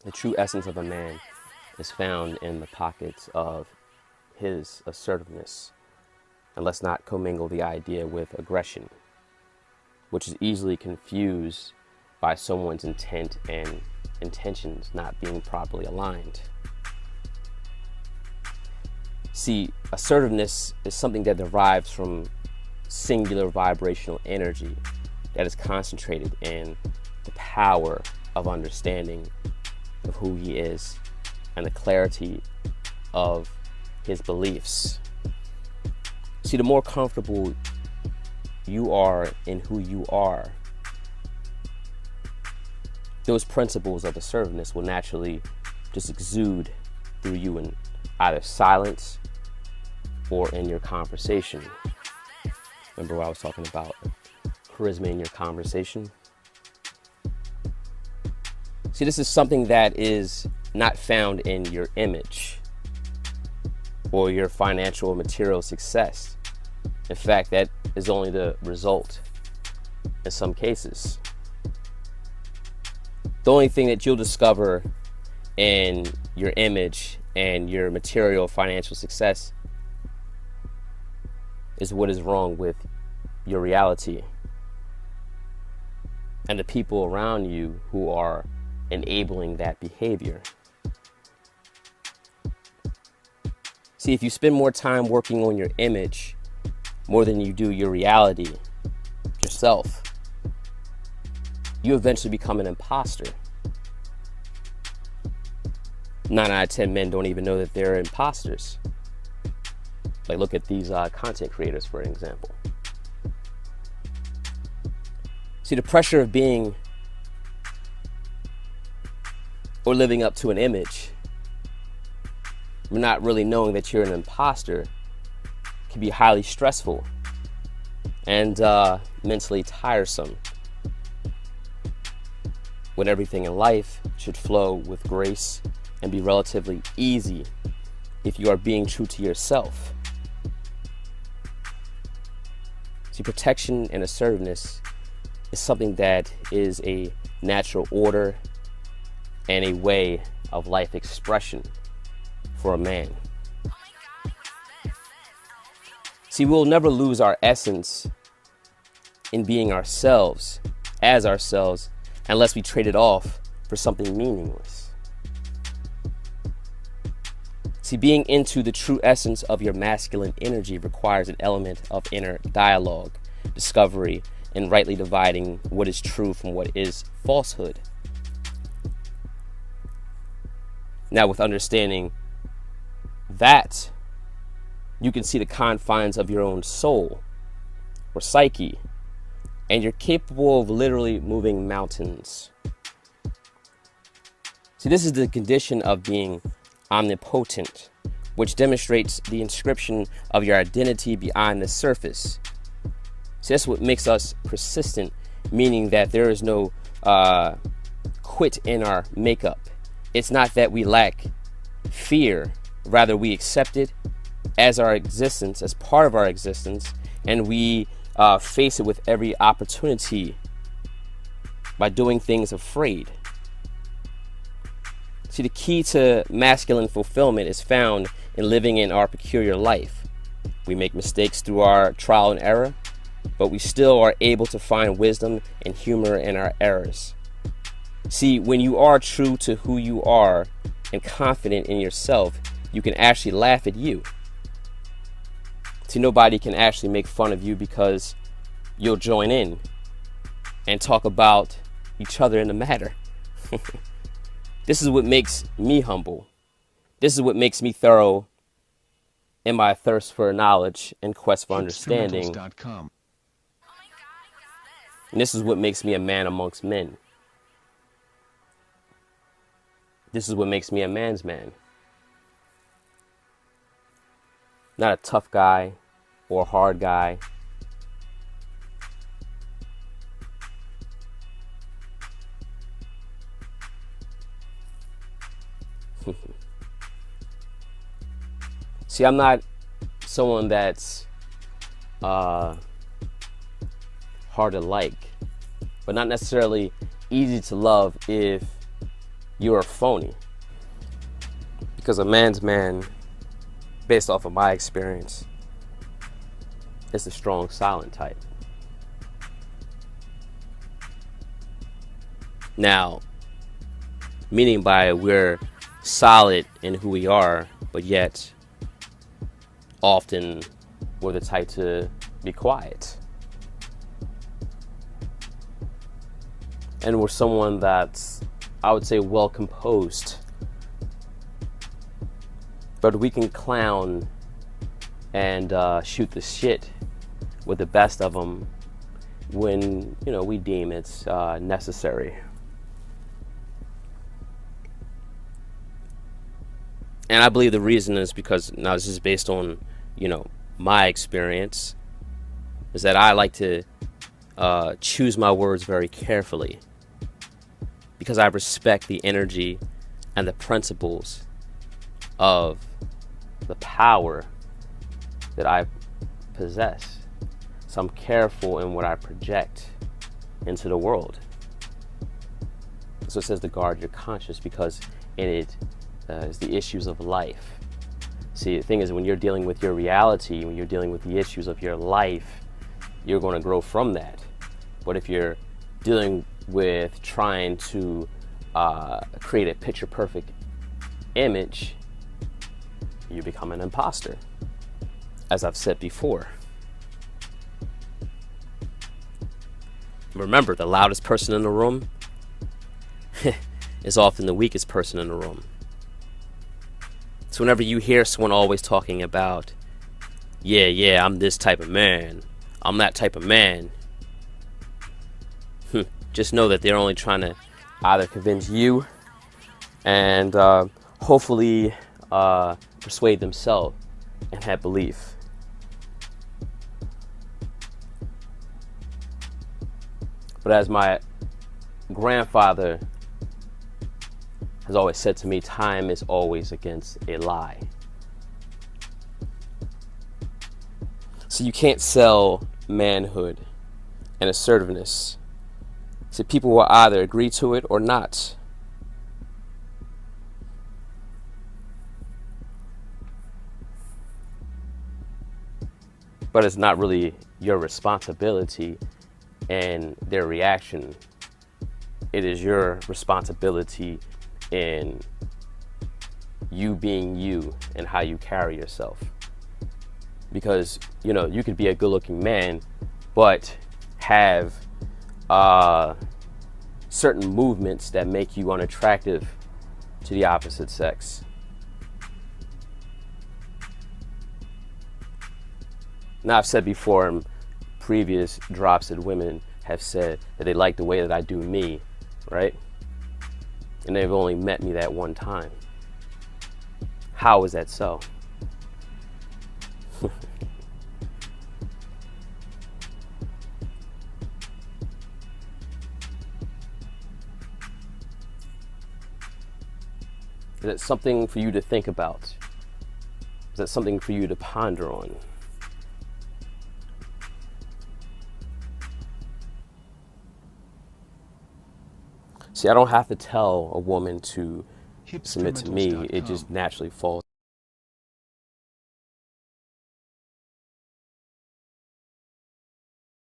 The true essence of a man is found in the pockets of his assertiveness. And let's not commingle the idea with aggression, which is easily confused by someone's intent and intentions not being properly aligned. See, assertiveness is something that derives from singular vibrational energy that is concentrated in the power of understanding of who he is and the clarity of his beliefs. See, the more comfortable you are in who you are, those principles of assertiveness will naturally just exude through you in either silence or in your conversation. Remember what I was talking about charisma in your conversation? See, this is something that is not found in your image or your financial or material success. In fact, that is only the result in some cases. The only thing that you'll discover in your image and your material financial success is what is wrong with your reality and the people around you who are enabling that behavior. See, if you spend more time working on your image more than you do your reality, yourself, you eventually become an imposter. 9 out of 10 men don't even know that they're imposters. Like, look at these content creators, for example. See, the pressure of being or living up to an image, not really knowing that you're an imposter, can be highly stressful and mentally tiresome, when everything in life should flow with grace and be relatively easy if you are being true to yourself. See, protection and assertiveness is something that is a natural order and a way of life expression for a man. See, we'll never lose our essence in being ourselves, as ourselves, unless we trade it off for something meaningless. See, being into the true essence of your masculine energy requires an element of inner dialogue, discovery, and rightly dividing what is true from what is falsehood. Now, with understanding that, you can see the confines of your own soul or psyche, and you're capable of literally moving mountains. See, this is the condition of being omnipotent, which demonstrates the inscription of your identity beyond the surface. See, that's what makes us persistent, meaning that there is no quit in our makeup. It's not that we lack fear, rather we accept it as our existence, as part of our existence, and we face it with every opportunity by doing things afraid. See, the key to masculine fulfillment is found in living in our peculiar life. We make mistakes through our trial and error, but we still are able to find wisdom and humor in our errors. See, when you are true to who you are and confident in yourself, you can actually laugh at you. See, nobody can actually make fun of you because you'll join in and talk about each other in the matter. This is what makes me humble. This is what makes me thorough in my thirst for knowledge and quest for understanding. And this is what makes me a man amongst men. This is what makes me a man's man. Not a tough guy or a hard guy. See, I'm not someone that's hard to like, but not necessarily easy to love if you're a phony. Because a man's man, based off of my experience, is the strong, silent type. Now, meaning by we're solid in who we are, but yet often we're the type to be quiet. And we're someone that's, I would say, well composed. But we can clown and shoot the shit with the best of them when, you know, we deem it's necessary. And I believe the reason is because, now this is based on, you know, my experience, is that I like to choose my words very carefully, because I respect the energy and the principles of the power that I possess. So I'm careful in what I project into the world. So it says to guard your conscience, because in it is the issues of life. See, the thing is, when you're dealing with your reality, when you're dealing with the issues of your life, you're going to grow from that. But if you're dealing with trying to create a picture perfect image, you become an imposter, as I've said before. Remember, the loudest person in the room is often the weakest person in the room. So whenever you hear someone always talking about, yeah, I'm this type of man, I'm that type of man, just know that they're only trying to either convince you and hopefully persuade themselves and have belief. But as my grandfather has always said to me, time is always against a lie. So you can't sell manhood and assertiveness. So people will either agree to it or not. But it's not really your responsibility and their reaction. It is your responsibility in you being you and how you carry yourself. Because, you know, you could be a good-looking man, but have certain movements that make you unattractive to the opposite sex. Now, I've said before in previous drops that women have said that they like the way that I do me, right? And they've only met me that one time. How is that so? Is that something for you to think about? Is that something for you to ponder on? See, I don't have to tell a woman to submit to me. It just naturally falls